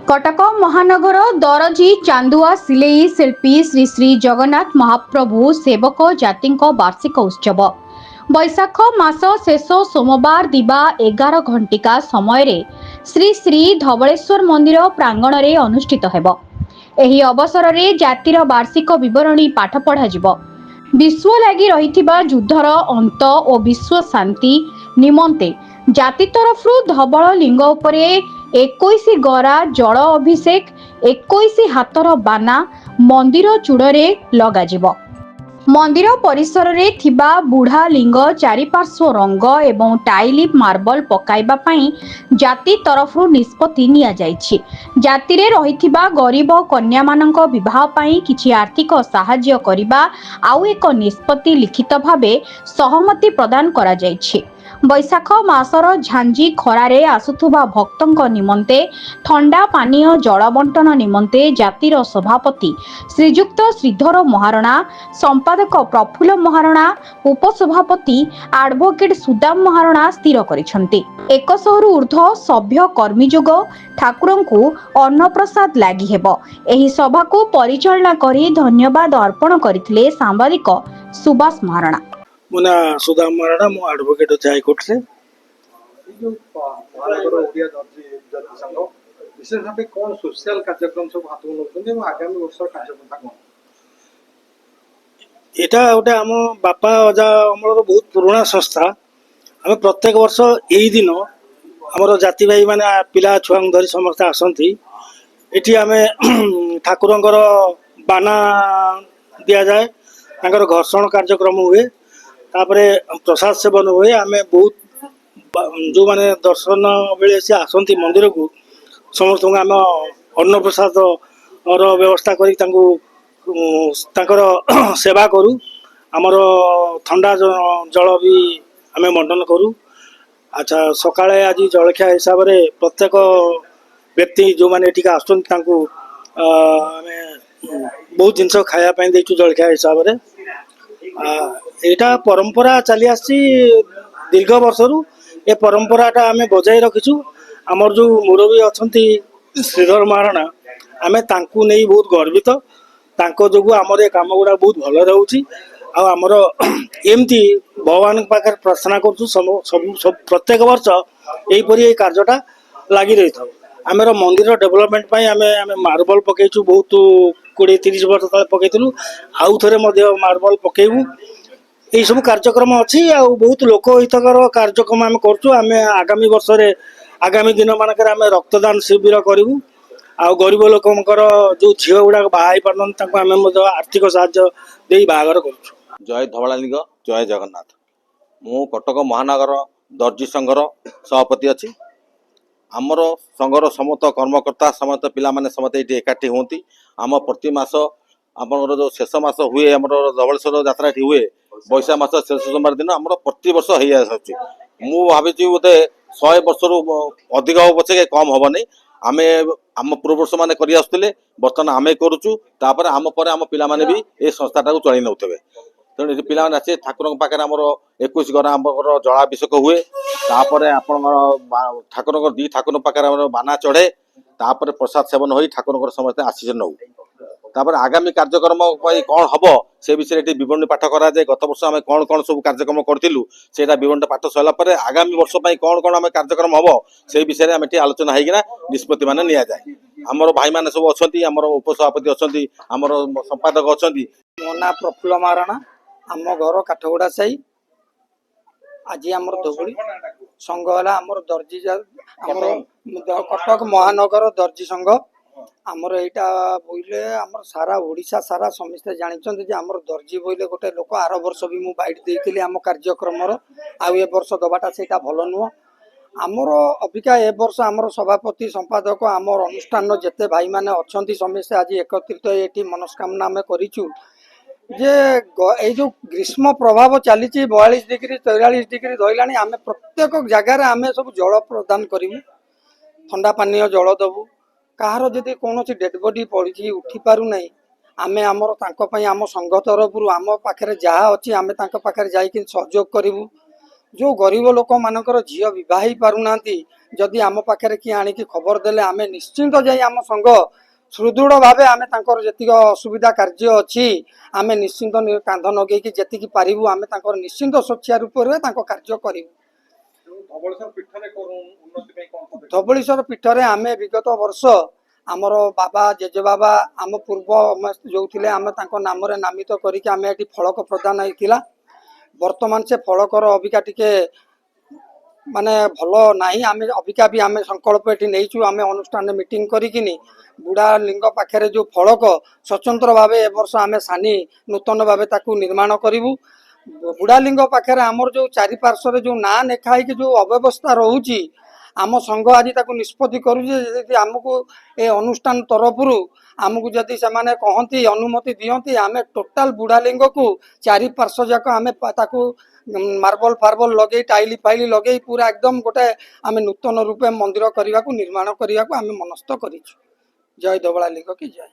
कटक महानगर दरजी चांदुआ सिलेई शिल्पी श्री श्री जगन्नाथ महाप्रभु सेवक जाति वार्षिक उत्सव बैशाख मास शेष सोमवार दिवा 11 घंटिका समय श्री श्री धवलेश्वर मंदिर प्रांगण में अनुष्ठित हेब। एही अवसर में जातिर वार्षिक विवरणी पाठ पढ़ा विश्व लगी रहिथिबा युद्धर अंत और विश्व शांति निमंते जाति तरफ धवल लिंग उपरे 21 गरा जल अभिषेक 21 हाथर बाना मंदिर चूड़े लगाजिब। मंदिर परिसर रे थिबा बुढ़ा लिंग चारिपार्श्व रंग एवं टाइल मार्बल पकाइबा पई जाति तरफ निष्पत्ति निया जाइछि। जाति रे रहिथिबा गरीब कन्या मानक विवाह पई किछि आर्थिक सहाय्य करिबा आउ एक निष्पत्ति लिखित भावे सहमति प्रदान करा जाइछि। बैशाख मासर झांझी खरारे आसुथुबा भक्तों निमंते ठंडा पानीय जल बंटन निमंते जातिर सभापति श्रीजुक्त श्रीधर महारणा, संपादक प्रफुल्ल महारणा, उपसभापति एडवोकेट सुदाम महारणा स्थिर करिसंती। 100 रु ऊर्ध्व सभ्य कर्मी जोग ठाकुरंकु अन्नप्रसाद लागि हेब। एही सभा को परिचालना करी धन्यवाद अर्पण करथिले सांबादिक सुभाष महारणा। मुना सुदाम महारणा मो एडवोकेट अछि हाईकोर्ट से। जो महानगर ओडिया दर्जी जाति संघ विशेष भाव कौन सोशल कार्यक्रम सब हाथ में नौछन्ते और आगामी वर्ष कार्यक्रम कौन एटा गोटे आम बापा अजा अमलर बहुत पुराना संस्था। आम प्रत्येक वर्ष यही दिन आमर जाति भाई माने पिला छुआ धरी समस्त आसती। एटी आमे ठाकुरंकर बाना दिया जाए, तांकर घर्षण कार्यक्रम हुए, तापरे प्रसाद सेवन हुए। आम बहुत जो माने दर्शन बेले से आसती मंदिर को समस्त आम अन्न प्रसाद व्यवस्था करी तांकर सेवा करू। आमर ठंडा जल भी आम बंटन करू। अच्छा सकाळे आज जलखिया हिसाब से प्रत्येक व्यक्ति जो माने एटिका आसुछन तांको बहुत जिनस खायापाई देचु जलखिया हिसाब से। एटा परंपरा चली आसी दीर्घ वर्षरू। ए परंपराटा आम बजाय रखीचु। आमर जो मुरबी अछंती श्रीधर महारणा आम तांकू नहीं बहुत गर्वित। तांको जोगु आमर ए काम गुड़ा बहुत भल रहउची। आ आमर एमती भगवान पाखे प्रार्थना करछु सब प्रत्येक वर्ष एहीपरि ए कार्यटा लागि रही था। आमर मंदिर डेवलपमेंट पाई आम मार्बल पकेचु बहुत 20-30 वर्ष तले पकेइतलु। आउ थरे मध्य मार्बल पकेइबु। यही सब कार्यक्रम अच्छी आ बहुत लोक हितकर कार्यक्रम आम करछु। आम आगामी वर्ष रे आगामी दिन मानकर आम रक्तदान शिविर करूँ। आ गरीब लोकंकर जो झील गुड़ा बाहा पारन आम आर्थिक साहाय्य बाहागर करूँ। जय धवलालिंग, जय जगन्नाथ। मु कटक महानगर दर्जी संघर सभापति अच्छी। आमर संघर समस्त कर्मकर्ता समस्त पिला माने समस्त ये एकाठी होती। आम प्रति मास आम जो शेष मास हुए आम धवलेश्वर यात्रा हुए बैशाख मास शेष सोमवार दिन आम प्रति वर्ष हो आसुची। मु भावी बोधे 100 वर्ष अधिक हम पछे कम हेनी। आम आम पूर्ववर्ष मैंने कर बर्तमान आम करुचु। आम पर आम पिला माने भी ए संस्थाटा को चलई नौथे। तेणु ये पिला आसे ठाकुर पाखे आमर 21 गरा आम जलाभिषेक हुए। तापर आप ठाकुर 2 ठाकुर पाखे बाना चढ़े। तापर प्रसाद सेवन हो ठाकुर समस्त आशीष नौ। तापर आगामी कार्यक्रम कौन हम से विषय बरणी पाठ कराए। गत वर्ष आम कौन कौन सब कार्यक्रम करूँ से बरणी पाठ सरला आगामी वर्ष कौन कौन आम कार्यक्रम हम से विषय आम आलोचना होना निष्पत्ति मान नि जाए। आमर भाई मैंने सब अच्छा आमर उपसभापति अच्छा आमर संपादक अच्छा। मो ना प्रफुल्ल महारणा, आम घर काठगुड़ा साई। आज आमर धोबुड़ी संघ है आमर दर्जी कटक महानगर दर्जी संघ। आमर यहाँ बोले आमर सारा ओडिशा सारा समस्ते जानते आमर दर्जी बोले गोटे लोक आर वर्ष भी मुझे बैठ देती आम कार्यक्रम आउ ए वर्ष दबाटा से भल नुह। आमर अबिका ए वर्ष आमर सभापति संपादक आमर अनुष्ठान जेते भाई माने अच्छा समस्ते आज एकत्रित ये मनस्कामना आम करूँ जे जो ग्रीष्म प्रभाव चली 42 डिग्री 43 डिग्री धरलानी। आम प्रत्येक जगार आम सब जल प्रदान करूँ, ठंडा पानीय जल दबू। कहार जदि कौन डेड बॉडी पड़ी उठी पार ना आम आमर आम संघ तरफ आम पाखे जहाँ अच्छी आम पाखे जा सहयोग करूँ। जो गरीब लोक मानकर झील बह पारना जदि आम पाखे किए आणिकी खबर देले आमे निश्चिंत जाई आम संघ सुदृढ़ भाव आम जी असुविधा कार्य अच्छी आम निश्चिंत कांध नगे जी पारू आम निश्चिंत स्वच्छा रूप कार्य करूँ। धवलेश्वर पीठरे उन्नति ପାଇଁ କଣ ପଦକ୍ଷେପ? धवलेश्वर पीठरे आम विगत वर्ष आमर बाबा जेजे बाबा आम पूर्व जो थे आम नाम नामित करके आम ये फलक प्रदान होता वर्तमान से फलकर अबिका टिके माने भल नहीं आम अबिका भी आम संकल्प ये नहीं आम अनुष्ठान मीटिंग करिकिनी बुढ़ा लिंग पाखे जो फलक स्वतंत्र भाव ए वर्ष आम सानी नूतन भाव निर्माण करूँ। बुढ़ा लिंग पाखे आमर जो चारिपार्श्व जो ना लेखाई जो अव्यवस्था रोची आम संघ आज निष्पत्ति करुचे आमको ए अनुष्ठान तरफ आमको जदि से कहती अनुमति दियंती आम टोटाल बुढ़ा लिंग को चारिपार्श्व जाक आम मार्बल फार्बल लगे टाइल फाइल लगे पूरा एकदम गोटे आम नूतन रूपे मंदिर करने को निर्माण करने को आम मनस्थ कर। जय धवला लिंग की जय।